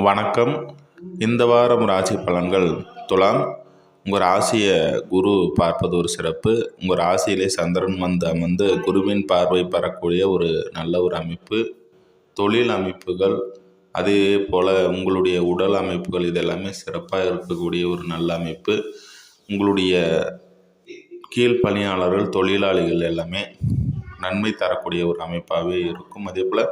வணக்கம். இந்த வாரம் ராசி பலன்கள் துலாம். உங்கள் ராசியை குரு பார்ப்பது ஒரு சிறப்பு. உங்கள் ராசியிலே சந்திரன் அமர்ந்து குருவின் பார்வை பெறக்கூடிய ஒரு நல்ல ஒரு அமைப்பு. தொழில் அமைப்புகள், அதே போல் உங்களுடைய உடல் அமைப்புகள், இதெல்லாமே சிறப்பாக இருக்கக்கூடிய ஒரு நல்ல அமைப்பு. உங்களுடைய கீழ்ப்பணியாளர்கள், தொழிலாளிகள் எல்லாமே நன்மை தரக்கூடிய ஒரு அமைப்பாகவே இருக்கும். அதே போல்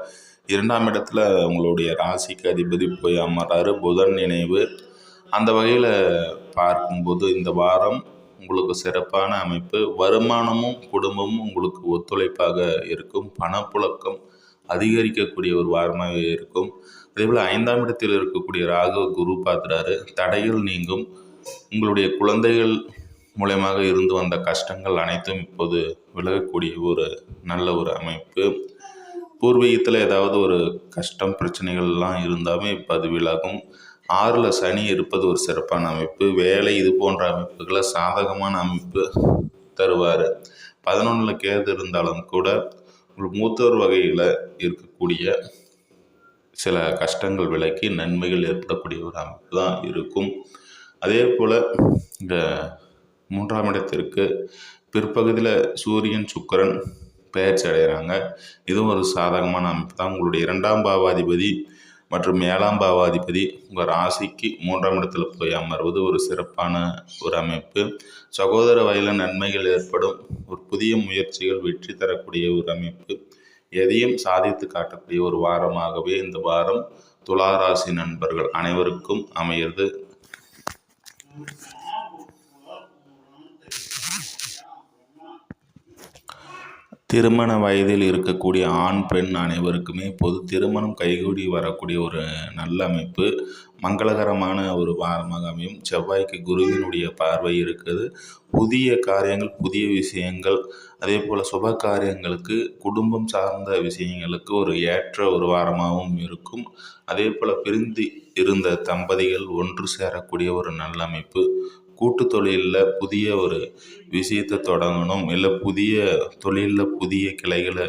2ஆம் இடத்துல உங்களுடைய ராசிக்கு அதிபதி போய் அமர்றாரு, புதன் நினைவு. அந்த வகையில் பார்க்கும்போது இந்த வாரம் உங்களுக்கு சிறப்பான அமைப்பு. வருமானமும் குடும்பமும் உங்களுக்கு ஒத்துழைப்பாக இருக்கும். பணப்புழக்கம் அதிகரிக்கக்கூடிய ஒரு வாரமாகவே இருக்கும். அதேபோல் 5ஆம் இடத்தில் இருக்கக்கூடிய ராகு குரு பார்க்குறாரு, தடைகள் நீங்கும். உங்களுடைய குழந்தைகள் மூலமாக இருந்து வந்த கஷ்டங்கள் அனைத்தும் இப்போது விலகக்கூடிய ஒரு நல்ல ஒரு அமைப்பு. பூர்வீகத்தில் ஏதாவது ஒரு கஷ்டம் பிரச்சனைகள்லாம் இருந்தாலும் இப்போ அது விலகும். 6ல் சனி இருப்பது ஒரு சிறப்பான அமைப்பு. வேலை இது போன்ற அமைப்புகளை சாதகமான அமைப்பு தருவார். 11ல் கேது இருந்தாலும் கூட உங்களுக்கு மூத்தோர் வகையில் இருக்கக்கூடிய சில கஷ்டங்கள் விலக்கி நன்மைகள் ஏற்படக்கூடிய ஒரு அமைப்பு தான் இருக்கும். அதே போல் இந்த 3ஆம் இடத்திற்கு பிற்பகுதியில் சூரியன் சுக்கிரன் பெயர்ச்சி அடைகிறாங்க. இதுவும் ஒரு சாதகமான அமைப்பு தான். உங்களுடைய 2ஆம் பாவாதிபதி மற்றும் 7ஆம் பாவாதிபதி உங்கள் ராசிக்கு 3ஆம் இடத்துல போய் அமர்வது ஒரு சிறப்பான ஒரு அமைப்பு. சகோதர வகையில் நன்மைகள் ஏற்படும். ஒரு புதிய முயற்சிகள் வெற்றி தரக்கூடிய ஒரு அமைப்பு. எதையும் சாதித்து காட்டக்கூடிய ஒரு வாரமாகவே இந்த வாரம் துலா ராசி நண்பர்கள் அனைவருக்கும் அமைகிறது. திருமண வயதில் இருக்கக்கூடிய ஆண் பெண் அனைவருக்குமே பொது திருமணம் கைகூடி வரக்கூடிய ஒரு நல்ல அமைப்பு. மங்களகரமான ஒரு வாரமாக அமையும். செவ்வாய்க்கு குருவினுடைய பார்வை இருக்குது. புதிய காரியங்கள், புதிய விஷயங்கள், அதே போல் சுப காரியங்களுக்கு, குடும்பம் சார்ந்த விஷயங்களுக்கு ஒரு ஏற்ற ஒரு வாரமாகவும் இருக்கும். அதே போல் பிரிந்து இருந்த தம்பதிகள் ஒன்று சேரக்கூடிய ஒரு நல்ல அமைப்பு. கூட்டு தொழிலில் புதிய ஒரு விஷயத்தை தொடங்கணும், இல்லை புதிய தொழிலில் புதிய கிளைகளை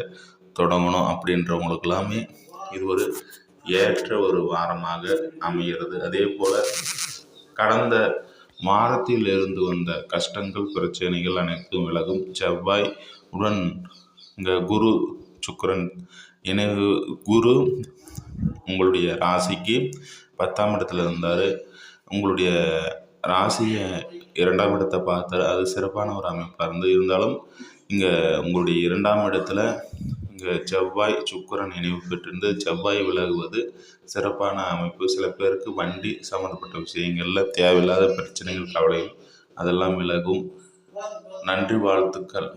தொடங்கணும் அப்படின்றவங்களுக்கு எல்லாமே இது ஒரு ஏற்ற ஒரு வாரமாக அமைகிறது. அதே போல் கடந்த வாரத்தில் இருந்து வந்த கஷ்டங்கள் பிரச்சனைகள் அனைத்தும் விலகும். செவ்வாய் உடன் இந்த குரு சுக்கிரன் இணைவு. குரு உங்களுடைய ராசிக்கு 10ஆம் இடத்துல இருந்தார். உங்களுடைய ராசியை 2ஆம் இடத்தை பார்த்தார். அது சிறப்பான ஒரு அமைப்பாக இருந்தாலும் இங்கே உங்களுடைய 2ஆம் இடத்துல இங்கே செவ்வாய் சுக்கிரன் இணைவு பெற்றிருந்து செவ்வாய் விலகுவது சிறப்பான அமைப்பு. சில பேருக்கு வண்டி சம்மந்தப்பட்ட விஷயங்களில் தேவையில்லாத பிரச்சனைகள், கவலைகள் அதெல்லாம் விலகும். நன்றி, வாழ்த்துக்கள்.